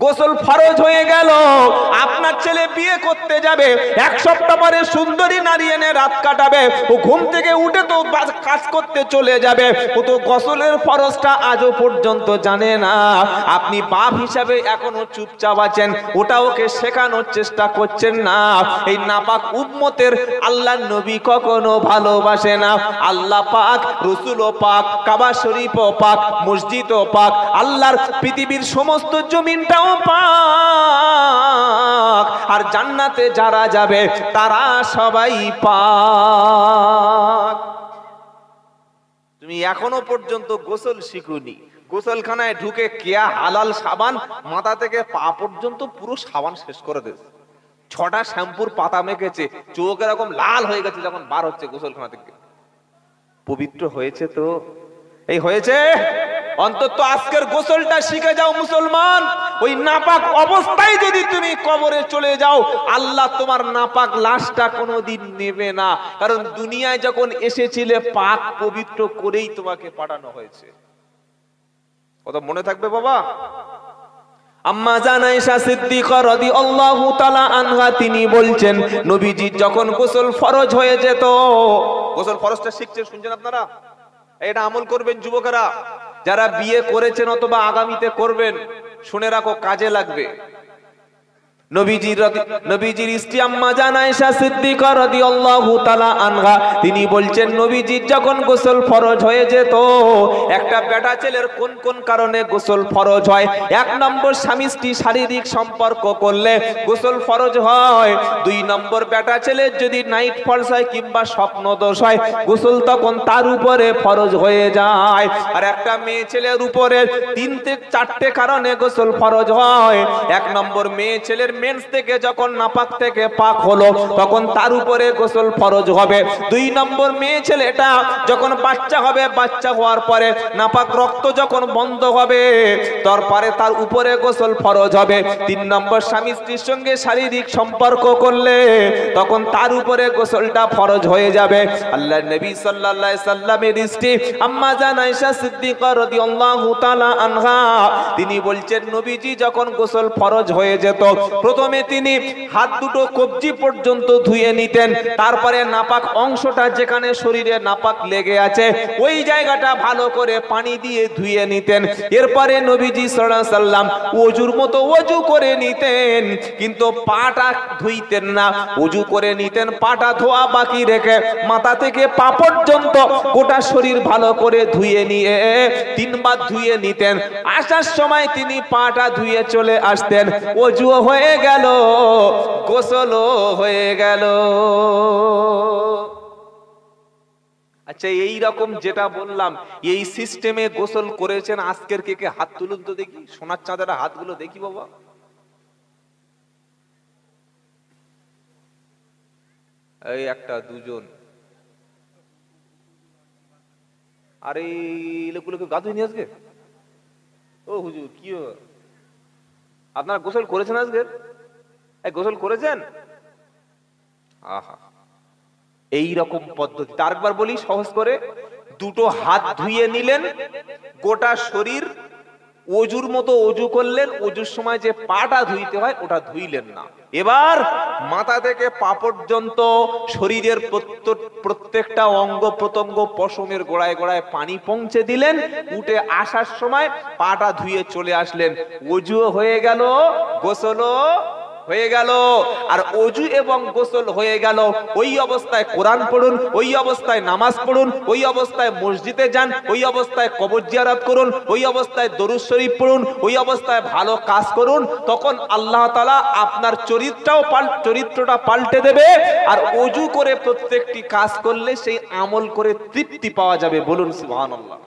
গোসল ফরজ হয়ে গেল। আপনার ছেলে বিয়ে করতে যাবে, এক সপ্তাহ পরে সুন্দরী নারী এনে রাত কাটাবে, ও ঘুম থেকে উঠে তো কাজ করতে চলে যাবে, ও তো গোসলের ফরজটা আজও পর্যন্ত জানে না। আপনি বাপ হিসাবে এখনো চুপচাপ আছেন, ওটা ওকে শেখানোর চেষ্টা করছেন না। এই নাপাক উম্মতের আল্লাহ নবী কখনো ভালোবাসে না। আল্লাহ পাক, রাসূলও পাক, কাবা শরীফও পাক, মসজিদও পাক, আল্লাহর পৃথিবীর সমস্ত জমিনটাও পাক, আর জান্নাতে যারা যাবে তারা সবাই পাক। তুমি এখনো পর্যন্ত গোসল শিখুনি। গোসলখানায় ঢুকে কেয়া হালাল সাবান মাথা থেকে পা পর্যন্ত পুরো সাবান শেষ করে দিয়েছে। 6টা শ্যাম্পুর পাতা মেখেছে, চোখ এরকম লাল হয়ে গেছে যখন বার হচ্ছে গোসলখানা থেকে। পবিত্র হয়েছে তো? এই হয়েছে? অন্তত আজকের গোসলটা শিখে যাও মুসলমান। ওই নাপাক অবস্থায় যদি তুমি কবরে চলে যাও, আল্লাহ তোমার নাপাক লাশটা কোনোদিন নেবে না। কারণ দুনিয়ায় যখন এসেছিলে পাক পবিত্র করেই তোমাকে পাঠানো হয়েছে। কথা মনে থাকবে বাবা। আম্মা জান আয়েশা সিদ্দিকা রাদিয়াল্লাহু তাআলা আনহা তিনি বলছেন, নবীজি যখন গোসল ফরজ হয়ে যেত, গোসল ফরজটা শিখছেন, শুনছেন আপনারা? এটা আমল করবেন যুবকেরা, যারা বিয়ে করেছেন অথবা আগামীতে করবেন, শুনে রাখো, কাজে লাগবে। নবীজির স্ত্রী আম্মা জান আয়েশা সিদ্দিকা রাদিয়াল্লাহু তাআলা আনহা তিনি বলছেন, নবীজির যখন গোসল ফরজ হয়ে যেত, একটা বেটা ছেলের কোন কোন কারণে গোসল ফরজ হয়? 1 নম্বর, স্বামী স্ত্রী শারীরিক সম্পর্ক করলে গোসল ফরজ হয়। 2 নম্বর, বেটা ছেলের যদি নাইট ফলস হয় কিংবা স্বপ্ন দোষ হয়, গোসল তখন তার উপরে ফরজ হয়ে যায়। আর একটা মেয়ে ছেলের উপরে 3 থেকে 4টে কারণে গোসল ফরজ হয়। 1 নম্বর, মেয়ে ছেলের মেন্স থেকে যখন নাপাক থেকে পাক হলো তখন তার উপরে গোসল ফরজ হবে। 2 নম্বর, মেয়ে ছেলেটা যখন বাচ্চা হবে, বাচ্চা হওয়ার পরে নাপাক রক্ত যখন বন্ধ হবে তারপরে তার উপরে গোসল ফরজ হবে। 3 নম্বর, স্বামী স্ত্রীর সঙ্গে শারীরিক সম্পর্ক করলে তখন তার উপরে গোসলটা ফরজ হয়ে যাবে। আল্লাহর নবী সাল্লাল্লাহু আলাইহি সাল্লামের স্ত্রী আম্মা জান আয়েশা সিদ্দিকা রাদিয়াল্লাহু তাআলা আনহা তিনি বলছেন, নবীজি যখন গোসল ফরজ হয়ে যেত, প্রথমে তিনি হাত দুটো কবজি পর্যন্ত ধুয়ে নিতেন, তারপরে নাপাক অংশটা যেখানে শরীরে নাপাক লেগে আছে ওই জায়গাটা ভালো করে পানি দিয়ে ধুয়ে নিতেন। এরপরে নবীজি সাল্লাল্লাহু আলাইহি সাল্লাম ওযুর মতো ওযু করে নিতেন, কিন্তু পাটা ধুইতেন না। ওযু করে নিতেন, পাটা ধোয়া বাকি রেখে মাথা থেকে পা পর্যন্ত গোটা শরীর ভালো করে ধুয়ে নিয়ে 3 বার ধুয়ে নিতেন। আসার সময় তিনি পাটা ধুয়ে চলে আসতেন। ওযু হয়ে গেল, গোসলও হয়ে গেল। আচ্ছা, এই রকম যেটা বললাম এই সিস্টেমে গোসল করেছেন আজকের কে কে? হাত তুলুন তো দেখি, সোনার চাঁদেরা হাতগুলো দেখি বাবা। এই 1টা 2জন। আরে এই লোকগুলোকে গা ধুইনি আজকে? ও হুজুর, কি আপনারা গোসল করেছেন আজকে? গোসল করেছেন? আহা, এই রকম পদ্ধতি। আরেকবার বলি সহজ করে, 2টো হাত ধুয়ে নিলেন, গোটা শরীর ওযুর মতো ওযু করলেন। ওযুর সময় যে পাটা ধুইতে হয় ওটা ধুইলেন না। এবার মাথা থেকে পা পর্যন্ত শরীরের প্রত্যেকটা অঙ্গ প্রত্যঙ্গ পশমের গোড়ায় গোড়ায় পানি পৌঁছে দিলেন। উঠে আসার সময় পাটা ধুয়ে চলে আসলেন। ওযুও হয়ে গেল, গোসলও হয়ে গেল। আর ওযু এবং গোসল হয়ে গেল, ওই অবস্থায় কোরআন পড়ুন, ওই অবস্থায় নামাজ পড়ুন, ওই অবস্থায় মসজিদে যান, ওই অবস্থায় কবর জিয়ারত করুন, ওই অবস্থায় দরুদ শরীফ পড়ুন, ওই অবস্থায় ভালো কাজ করুন। তখন আল্লাহ তাআলা আপনার চরিত্রটা পাল্টে দেবে। আর ওযু করে প্রত্যেকটি কাজ করলে সেই আমল করে তৃপ্তি পাওয়া যাবে। বলুন সুবহানাল্লাহ।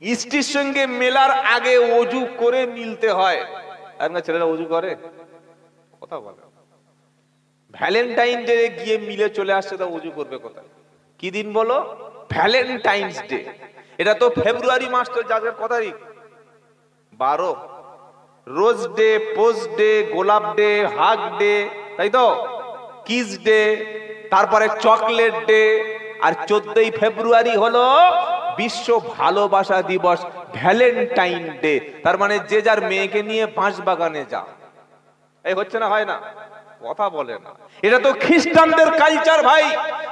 স্ত্রীর সঙ্গে মেলার আগে ওযু করে মিলতে হয়। আপনার ছেলেরা ওযু করে? কথা বলে। ভ্যালেন্টাইন ডে গিয়ে মিলে চলে আসছে, তা ওযু করবে কোথায়? কি দিন বলো? Valentine's day. এটা তো ফেব্রুয়ারি মাস, তো যাদের কত তারিখ? 12। রোজ ডে, পোস্ট ডে, গোলাপ ডে, হাগ ডে, তাই তো, কিস ডে, তারপরে চকলেট ডে। আর 14ই ফেব্রুয়ারি হলো বিশ্ব ভালোবাসা দিবস। ভ্যালেন্টাইন ডে, তার মানে যে যার মেয়েকে নিয়ে বাঁশ বাগানে যা। এই হচ্ছে না, হয় না? কথা বলে না। এটা তো খ্রিস্টানদের কালচার ভাই।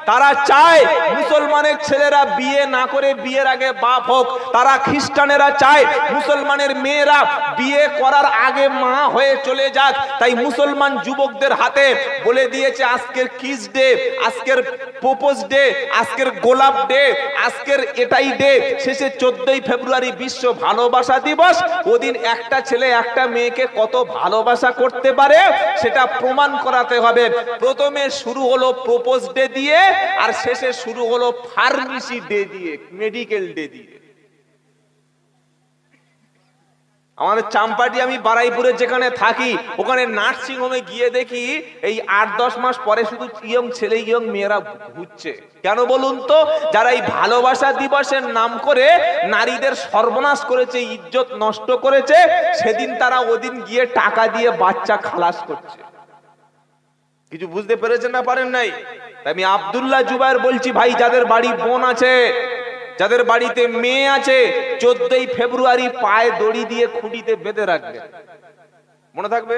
তারা চায় মুসলমানের ছেলেরা বিয়ে না করে বিয়ের আগে বাপ হোক। তারা খ্রিস্টানেরা চায় মুসলমানের মেয়েরা বিয়ে করার আগে মা হয়ে চলে যাক। তাই মুসলমান যুবকদের হাতে বলে দিয়েছে আজকের কিস ডে, আজকের প্রপোজ ডে, আজকের গোলাপ ডে, আজকের এটাই ডে। শেষে 14ই ফেব্রুয়ারি বিশ্ব ভালোবাসা দিবস। ওদিন একটা ছেলে একটা মেয়েকে কত ভালোবাসা করতে পারে সেটা প্রমাণ করাতে হবে। প্রথমে শুরু হলো প্রপোজ ডে দিয়ে, আর শেষে শুরু হলো ফার্মেসি ডে দিয়ে, মেডিকেল ডে দিয়ে। আমাদের চাম্পাটি, আমি বারাইপুরে যেখানে থাকি, ওখানে নার্সিং হোমে গিয়ে দেখি এই 8-10 মাস পরে শুধু ইয়ং ছেলে ইয়ং মেয়েরা ঘুরছে। কেন বলুন তো? যারা এই ভালোবাসা দিবসের নাম করে নারীদের সর্বনাশ করেছে, ইজ্জত নষ্ট করেছে, সেদিন তারা ওদিন গিয়ে টাকা দিয়ে বাচ্চা খালাস করছে। কিছু বুঝতে পেরেছেন না পারেন নাই? আমি আব্দুল্লাহ জুবায়ের বলছি ভাই, যাদের বাড়ি বোন আছে, যাদের বাড়িতে মেয়ে আছে, 14ই ফেব্রুয়ারি পায়ে দড়ি দিয়ে খুঁটিতে বেঁধে রাখবে। মনে থাকবে?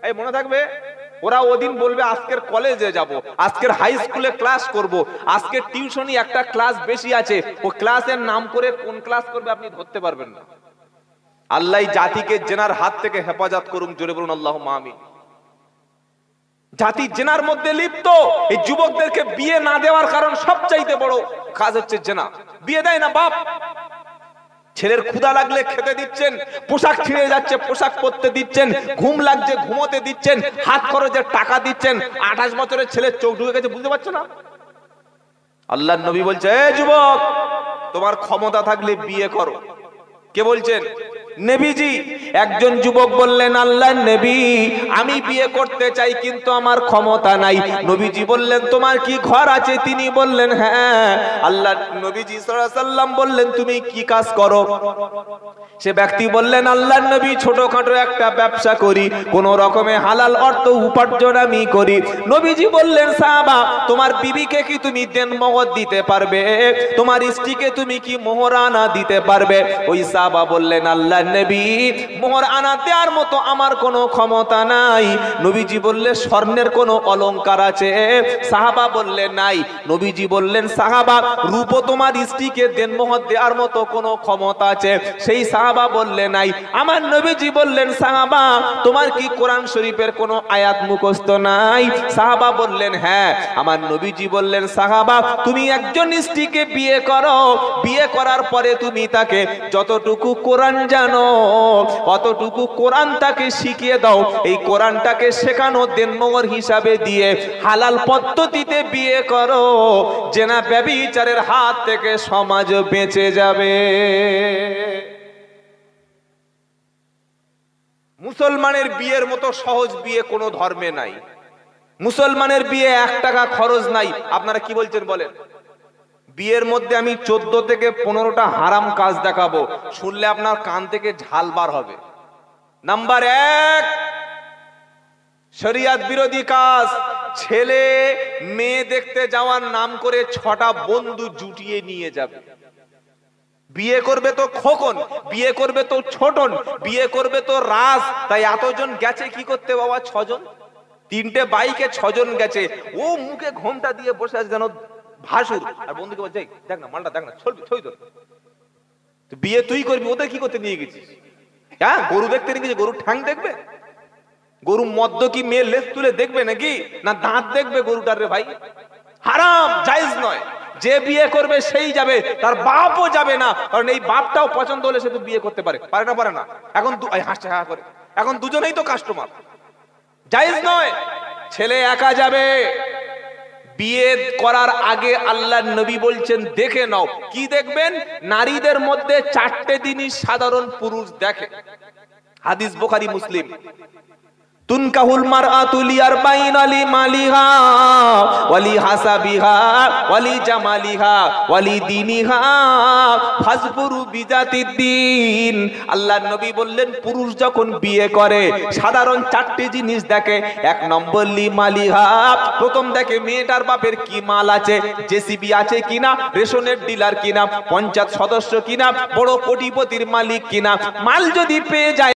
এই মনে থাকবে? ওরা ওদিন বলবে আজকের কলেজে যাব, আজকের হাই স্কুলে ক্লাস করব, আজকের টিউশনি একটা ক্লাস বেশি আছে। ও ক্লাসের নাম করে কোন ক্লাস করবে আপনি ধরতে পারবেন না। আল্লাহ জাতিকে জেনার হাত থেকে হেফাজত করুন। জোরে বলুন আল্লাহুম্মা আমিন। জাতি জেনার মধ্যে লিপ্ত। এই যুবকদেরকে বিয়ে না দেওয়ার কারণ সবচাইতে বড় কাজ হচ্ছে জেনা। বিয়ে দেয় না বাপ। ছেলের ক্ষুধা লাগলে খেতে দিচ্ছেন, পোশাক ছিঁড়ে যাচ্ছে পোশাক পরতে দিচ্ছেন, ঘুম লাগছে ঘুমোতে দিচ্ছেন, হাত খরচের টাকা দিচ্ছেন। 28 বছরের ছেলের চোখ ঢুকে গেছে, বুঝতে পারছো না? আল্লাহর নবী বলছে, এ যুবক, তোমার ক্ষমতা থাকলে বিয়ে করো। কে বলছেন? নবীজি। একজন যুবক বললেন, আল্লাহর নবী, আমি বিয়ে করতে চাই কিন্তু আমার ক্ষমতা নাই। নবীজি বললেন, তোমার কি ঘর আছে? তিনি বললেন, হ্যাঁ। আল্লাহ নবীজি সাল্লাল্লাহু আলাইহি সাল্লাম বললেন, তুমি কি কাজ করো? সে ব্যক্তি বললেন, আল্লাহর নবী, ছোটখাটো একটা ব্যবসা করি, কোন রকমে হালাল অর্থ উপার্জন আমি করি। নবীজি বললেন, সাহাবা, তোমার বিবিকে কি তুমি দেনমোহর দিতে পারবে? তোমার স্ত্রীকে তুমি কি মোহরানা দিতে পারবে? ওই সাহাবা বললেন, আল্লাহর নবী, মোহর আনা দেওয়ার মতো আমার কোনো ক্ষমতা নাই। নবীজি বললেন, স্বর্ণের কোনো অলংকার আছে? সাহাবা বললেন, নাই। নবীজি বললেন, সাহাবা, রূপ তোমার স্ত্রীকে দেনমোহর দেওয়ার মতো কোনো ক্ষমতা আছে? সেই সাহাবা বললেন, নাই। আমার নবীজি বললেন, সাহাবা, তোমার কি কোরআন শরীফের কোনো আয়াত মুখস্থ নাই? সাহাবা বললেন, হ্যাঁ। আমার নবীজি বললেন, সাহাবা, তুমি একজন স্ত্রীকে বিয়ে করো, বিয়ে করার পরে তুমি তাকে যতটুকু কোরআন জানো অতটুকু কোরআন তাকে শিখিয়ে দাও। এই কোরআনটাকে শেখানো দেনমোহর হিসাবে দিয়ে হালাল পদ্ধতিতে বিয়ে করো। জেনা ব্যভিচারের হাত থেকে সমাজ বেঁচে যাবে। মুসলমানের বিয়ের মতো সহজ বিয়ে কোনো ধর্মে নাই। মুসলমানের বিয়ে 1 টাকা খরচ নাই। আপনারা কি বলছেন বলেন? বিয়ের মধ্যে আমি 14 থেকে 15টা হারাম কাজ দেখাবো, শুনলে আপনার কান থেকে ঝাল বার হবে। নাম্বার 1, শরিয়ত বিরোধী কাজ। ছেলে মেয়ে দেখতে যাওয়ার নাম করে 6টা বন্ধু জুটিয়ে নিয়ে যাবে। বিয়ে করবে তো খোকন, বিয়ে করবে তো ছোটন, বিয়ে করবে তো রাজ। তাই এতজন গেছে কি করতে বাবা? 6 জন। 3টে বাইকে 6 জন গেছে। ও মুখে ঘোমটা দিয়ে বসে আছে যেন ভাসুর। আর বন্ধুকে বলছে, দেখ না মালটা, দেখ না, ছবি তো। বিয়ে তুই করবি, ওদের কি করতে নিয়ে গেছিস? হ্যাঁ, গরু দেখতে নিয়ে গেছে, গরুর ঠ্যাং দেখবে? গরু মদ্য কি মেয়ের লেজ তুলে দেখবে নাকি? না দাঁত দেখবে গরুটার? রে ভাই, হারাম, জায়েজ নয়। যে বিয়ে করবে সেই যাবে, তার বাপও যাবে না। কারণ এই বাপটাও পছন্দ হলে সে তো বিয়ে করতে পারে। পারে না? পারে না? এখন হাসছে হা করে, এখন দুজনেই তো কাস্টমার। জায়েজ নয়। ছেলে একা যাবে। বিয়ে করার আগে আল্লাহর নবী বলছেন, দেখে নাও। কি দেখবেন? নারীদের মধ্যে 4টে জিনিস সাধারণ পুরুষ দেখে। হাদিস বুখারী মুসলিম। তুনকাহুল মারআতু লিআরবাইনা লিমালিহা ওয়ালি হাসাবিহা ওয়ালি জামালিহা ওয়ালি দীনিহা ফাজবুরু বিজাতিদ্দিন। আল্লাহর নবী বললেন পুরুষ যখন বিয়ে করে সাধারণ চারটি জিনিস দেখে। এক নম্বর লিমালিহা, প্রথম দেখে মেয়েটার বাপের কি মাল আছে, জেসিবি আছে কিনা, রেশনের ডিলার কিনা, পঞ্চায়েত সদস্য কিনা, বড় কোটিপতির মালিক কিনা। মাল যদি পেয়ে যায়